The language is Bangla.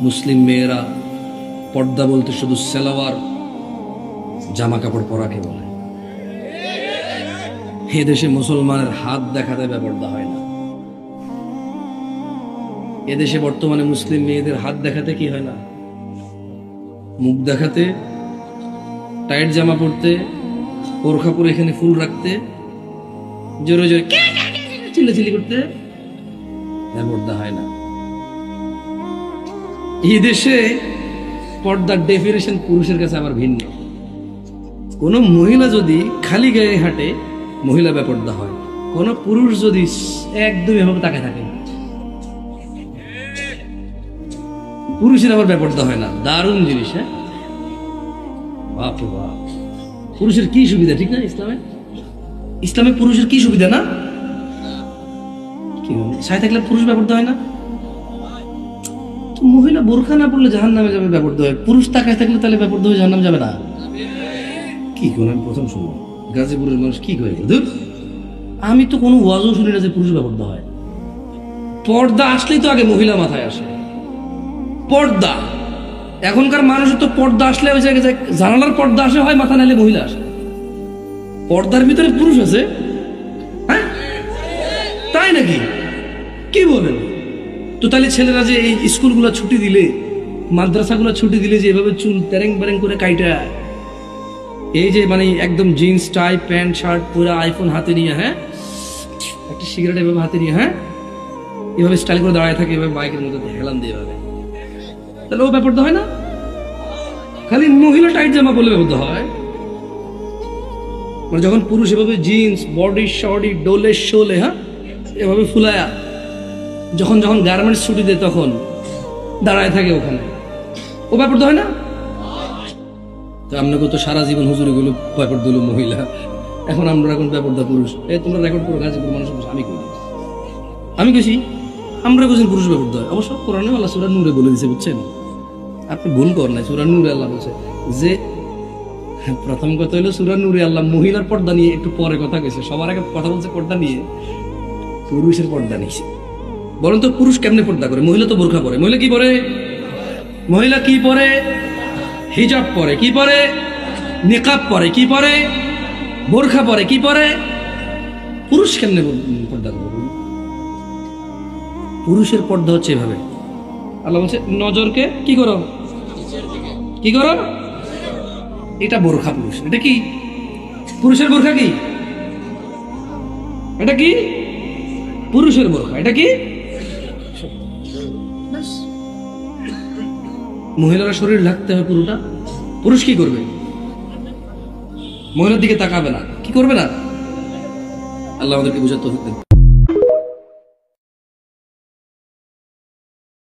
মুসলিম মেয়েরা পর্দা বলতে শুধু সালোয়ার জামা কাপড় পরাকে বলে। এ দেশে মুসলমানের হাত দেখাতে বেপর্দা হয় না। এদেশে বর্তমানে মুসলিম মেয়েদের হাত দেখাতে কি হয় না, মুখ দেখাতে, টাইট জামা পরতে, বোরখা পরে এখানে ফুল রাখতে, জোরে জোরে চিল্লাচিল্লি করতে বেপর্দা হয় না। এই দেশে পর্দার ডেফিনেশন পুরুষের কাছে আবার ভিন্ন। কোন মহিলা যদি খালি গায়ে হাঁটে মহিলা বেপর্দা হয়, কোন পুরুষ যদি একদম এভাবে তাকায় থাকে পুরুষের আবার বেপর্দা হয় না। দারুণ জিনিস। হ্যাঁ, বাপ রে বাপ, পুরুষের কি সুবিধা, ঠিক না? ইসলামে পুরুষের কি সুবিধা না? কি ছায় থাকলে পুরুষ বেপর্দা হয় না? মহিলা বোরখা না পড়লে জাহান্নামে যাবে, বেপর্দা হয়। পুরুষ তাকায় থাকলে তাহলে বেপর্দা হয়ে জাহান্নামে যাবে না? কি কোন আমি প্রথম শুনলাম গাজীপুরের মানুষ কি করে। আমি তো কোনো ওয়াজও শুনি না যে পুরুষ বেপর্দা হয়। পর্দা আসলেই তো আগে মহিলা মাথায় আসে। পর্দা এখনকার মানুষের তো পর্দা আসলে ওই জায়গায় জানালার পর্দা আসে হয়, মাথা নাইলে মহিলা আসে। পর্দার ভিতরে পুরুষ আছে? হ্যাঁ, তাই নাকি? কি বলেন? তো তাহলে ছেলেরা যে এই স্কুলগুলো ছুটি দিলে, মাদ্রাসাগুলো ছুটি দিলে যে এভাবে চুল তেরেং বেরেং করে কাইটা, এই যে মানে একদম জিন্স টাই প্যান্ট শার্ট পরে আইফোন হাতে নিয়ে, হ্যাঁ, একটা সিগারেট এভাবে হাতে নিয়ে, হ্যাঁ, এভাবে স্টাইল করে দাঁড়ায় থাকে, এভাবে বাইকের মধ্যে হেলান দিয়ে এভাবে, তাহলে ও বেপর্দা হয় না? খালি মহিলা টাইট জামা পরলে বেপর্দা হয়। মানে যখন পুরুষ এভাবে জিন্স বডি শর্টি ডোলে শোলে, হ্যাঁ, এভাবে ফুলায়া যখন যখন গার্মেন্টস ছুটি দেয় তখন দাঁড়ায় থাকে ওখানে, ও বেপর্দা হয় না? তো আপনাকে তো সারা জীবন হুজুরি গুলো বেপর্দা হলো মহিলা, এখন আমরা এখন বেপর্দা পুরুষ। তোমরা রেকর্ড করো গাজীপুর মানুষ, আমি কেছি আমরা বুঝেন পুরুষ বেপর্দা হয়। অবশ্য কোরআনে আল্লাহ সূরা নূরে বলে দিয়েছে, বুঝছেন? আপনি ভুল করেন নাই। সূরা নূরে আল্লাহ বলছে যে, প্রথম কথা হলো সূরা নূরে আল্লাহ মহিলার পর্দা নিয়ে একটু পরে কথা কইছে, সবার আগে কথা বলছে পর্দা নিয়ে, পুরুষের পর্দা নিয়েছে। বলেন তো পুরুষ কেমনে পর্দা করে? মহিলা তো বোরখা পরে। মহিলা কি পরে? মহিলা কি পরে? হিজাব পরে। কি পরে? নিকাব পরে। কি পরে? বোরখা পরে। কি পরে? পুরুষ কেমনে পর্দা করে? পুরুষের পর্দা হচ্ছে এভাবে। আল্লাহ বলছে নজরকে কি করো, কি করো, এটা বোরখা পুরুষ। এটা কি পুরুষের বোরখা? কি এটা? কি পুরুষের বোরখা? এটা কি? মহিলারা শরীর ঢাকতে হবে পুরোটা। পুরুষ কি করবে? মহিলার দিকে তাকাবে না। কি করবে না? আল্লাহ আমাদেরকে বুঝাতে হবে।